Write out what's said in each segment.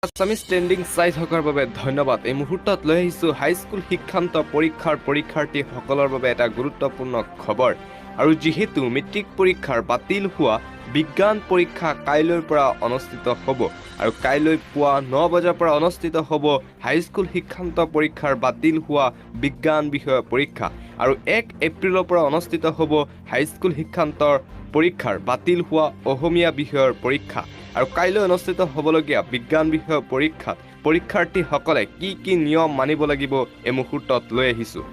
Assamese trending চাই থকাৰ বাবে ধন্যবাদ। এই মুহূৰ্তত লৈ আহিছো হাইস্কুল শিক্ষান্ত পৰীক্ষাৰ পৰীক্ষাৰ্থীসকলৰ বাবে এটা গুৰুত্বপূৰ্ণ খবৰ। আৰু যেহেতু মেট্ৰিক পৰীক্ষাৰ বাতিল হোৱা বিজ্ঞান পৰীক্ষা কাইলৈৰ পৰা অনুষ্ঠিত হ'ব আৰু কাইলৈ পুৱা 9 বজাৰ পৰা অনুষ্ঠিত হ'ব হাইস্কুল শিক্ষান্ত পৰীক্ষাৰ বাতিল হোৱা বিজ্ঞান বিষয়ৰ পৰীক্ষা আৰু 1 এপ্ৰিলৰ পৰা অনুষ্ঠিত হ'ব হাইস্কুল শিক্ষান্তৰ পৰীক্ষাৰ বাতিল হোৱা অসমীয়া বিষয়ৰ পৰীক্ষা আৰু কাইলৈ অনুষ্ঠিত হ'বলগীয়া বিজ্ঞান বিষয়ৰ পৰীক্ষাত পৰীক্ষাৰ্থীসকলে কি নিয়ম মানিব লাগিব এই মুহূৰ্তত লৈ আহিছোঁ।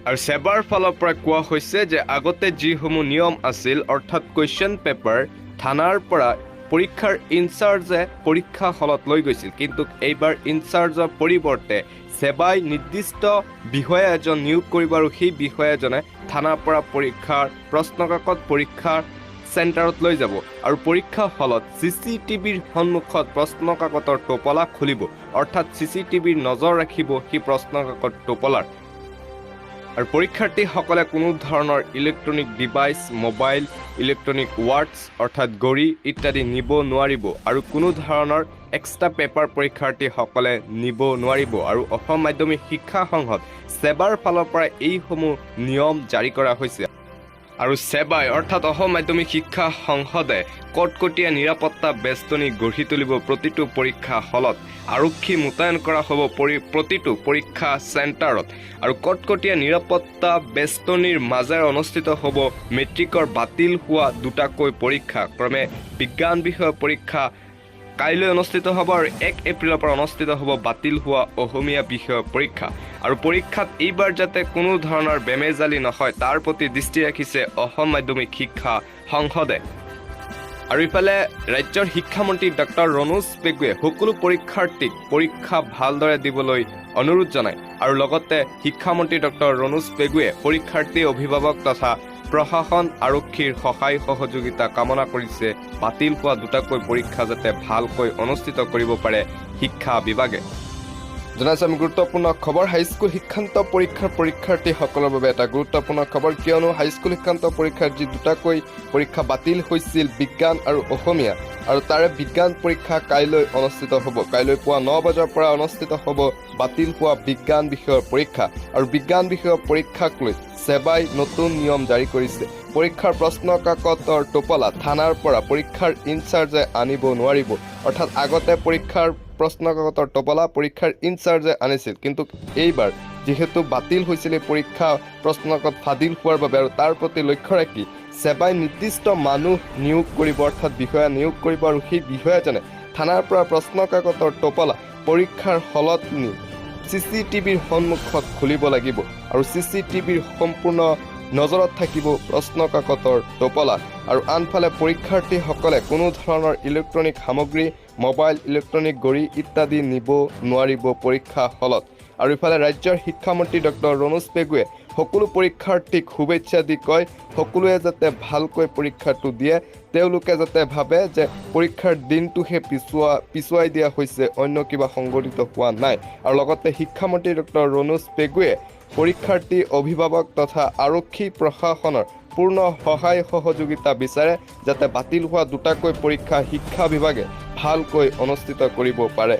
আৰু সেবাৰ ফালৰ পৰা কোৱা হৈছে যে আগতে যিসমূহ নিয়ম আছিল অৰ্থাৎ কুৱেশ্যন পেপাৰ থানাৰ পৰা পৰীক্ষাৰ ইনচাৰ্জে পৰীক্ষা হলত লৈ গৈছিল, কিন্তু এইবাৰ ইনচাৰ্জৰ পৰিৱৰ্তে সেবাই নিৰ্দিষ্ট বিষয়া এজন নিয়োগ কৰিব আৰু সেই বিষয়াজনে থানাৰ পৰা পৰীক্ষাৰ প্ৰশ্নকাকত পৰীক্ষাৰ চেণ্টাৰত লৈ যাব আৰু পৰীক্ষা হলত CCTVৰ সন্মুখত প্ৰশ্নকাকতৰ টোপলা খুলিব, অৰ্থাৎ CCTVৰ নজৰ ৰাখিব সেই প্ৰশ্নকাকত টোপলাৰ। আৰু পৰীক্ষাৰ্থীসকলে কোনো ধৰণৰ ইলেক্ট্ৰনিক ডিভাইচ, মোবাইল, ইলেক্ট্ৰনিক ৱাটছ অৰ্থাৎ ঘড়ী ইত্যাদি নিব নোৱাৰিব আৰু কোনো ধৰণৰ এক্সট্ৰা পেপাৰ পৰীক্ষাৰ্থীসকলে নিব নোৱাৰিব। আৰু অসম মাধ্যমিক শিক্ষা সংসদ সেবাৰ ফালৰ পৰা এইসমূহ নিয়ম জাৰি কৰা হৈছে। আৰু সেবাই অৰ্থাৎ অসম মাধ্যমিক শিক্ষা সংসদে কটকটীয়া নিৰাপত্তা বেষ্টনী গঢ়ি তুলিব প্ৰতিটো পৰীক্ষা হলত। আৰক্ষী মোতায়েন কৰা হ'ব প্ৰতিটো পৰীক্ষা চেণ্টাৰত আৰু কটকটীয়া নিৰাপত্তা বেষ্টনীৰ মাজেৰে অনুষ্ঠিত হ'ব মেট্ৰিকৰ বাতিল হোৱা দুটাকৈ পৰীক্ষা, ক্ৰমে বিজ্ঞান বিষয়ৰ পৰীক্ষা কাইলৈ অনুষ্ঠিত হ'ব আৰু 1 এপ্ৰিলৰ পৰা অনুষ্ঠিত হ'ব বাতিল হোৱা অসমীয়া বিষয়ৰ পৰীক্ষা। আৰু পৰীক্ষাত এইবাৰ যাতে কোনো ধৰণৰ বেমেজালি নহয় তাৰ প্ৰতি দৃষ্টি ৰাখিছে অসম মাধ্যমিক শিক্ষা সংসদে। আৰু ইফালে ৰাজ্যৰ শিক্ষামন্ত্ৰী ডক্টৰ ৰনোজ পেগুৱে সকলো পৰীক্ষাৰ্থীক পৰীক্ষা ভালদৰে দিবলৈ অনুৰোধ জনায় আৰু লগতে শিক্ষামন্ত্ৰী ডক্টৰ ৰনোজ পেগুৱে পৰীক্ষাৰ্থী অভিভাৱক তথা প্ৰশাসন আৰক্ষীৰ সহায় সহযোগিতা কামনা কৰিছে বাতিল হোৱা দুটাকৈ পৰীক্ষা যাতে ভালকৈ অনুষ্ঠিত কৰিব পাৰে শিক্ষা বিভাগে। জনাইছো আমি গুৰুত্বপূৰ্ণ খবৰ, হাইস্কুল শিক্ষান্ত পৰীক্ষাৰ পৰীক্ষাৰ্থীসকলৰ বাবে এটা গুৰুত্বপূৰ্ণ খবৰ, কিয়নো হাইস্কুল শিক্ষান্ত পৰীক্ষাৰ যি দুটাকৈ পৰীক্ষা বাতিল হৈছিল বিজ্ঞান আৰু অসমীয়া, আৰু তাৰে বিজ্ঞান পৰীক্ষা কাইলৈ অনুষ্ঠিত হ'ব। কাইলৈ পুৱা 9 বজাৰ পৰা অনুষ্ঠিত হ'ব বাতিল হোৱা বিজ্ঞান বিষয়ৰ পৰীক্ষা। আৰু বিজ্ঞান বিষয়ৰ পৰীক্ষাক লৈ সেবাই নতুন নিয়ম জাৰি কৰিছে। পৰীক্ষাৰ প্ৰশ্ন কাকতৰ টোপলা থানাৰ পৰা পৰীক্ষাৰ ইনচাৰ্জে আনিব নোৱাৰিব, অৰ্থাৎ আগতে পৰীক্ষাৰ প্ৰশ্ন কাকতৰ টোপলা পৰীক্ষাৰ ইনচাৰ্জে আনিছিল, কিন্তু এইবাৰ যিহেতু বাতিল হৈছিল এই পৰীক্ষা প্ৰশ্নকাকত ফাদিল হোৱাৰ বাবে আৰু তাৰ প্ৰতি লক্ষ্য ৰাখি সেবাই নিৰ্দিষ্ট মানুহ নিয়োগ কৰিব, অৰ্থাৎ বিষয়া নিয়োগ কৰিব আৰু সেই বিষয়াজনে থানাৰ পৰা প্ৰশ্ন কাকতৰ টোপলা পৰীক্ষাৰ হলত নি CCTVৰ সন্মুখত খুলিব লাগিব আৰু CCTVৰ সম্পূৰ্ণ নজৰত থাকিব প্ৰশ্ন কাকতৰ টোপলা। আৰু আনফালে পৰীক্ষাৰ্থীসকলে কোনো ধৰণৰ ইলেক্ট্ৰনিক সামগ্ৰী, মোবাইল, ইলেক্ট্ৰনিক ঘড়ী ইত্যাদি নিব নোৱাৰিব পৰীক্ষা হলত। আৰু ইফালে ৰাজ্যৰ শিক্ষামন্ত্ৰী ডক্টৰ ৰনোজ পেগুৱে সকলো পৰীক্ষাৰ্থীক শুভেচ্ছা দি কয় সকলোৱে যাতে ভালকৈ পৰীক্ষাটো দিয়ে, তেওঁলোকে যাতে ভাবে যে পৰীক্ষাৰ দিনটোহে পিছুৱাই দিয়া হৈছে, অন্য কিবা সংঘটিত হোৱা নাই। আৰু লগতে শিক্ষামন্ত্ৰী ডক্টৰ ৰনোজ পেগুৱে পৰীক্ষাৰ্থী অভিভাৱক তথা আৰক্ষী প্ৰশাসনৰ পূৰ্ণ সহায় সহযোগিতা বিচাৰে যাতে বাতিল হোৱা দুটাকৈ পৰীক্ষা শিক্ষা বিভাগে ভালকৈ অনুষ্ঠিত কৰিব পাৰে।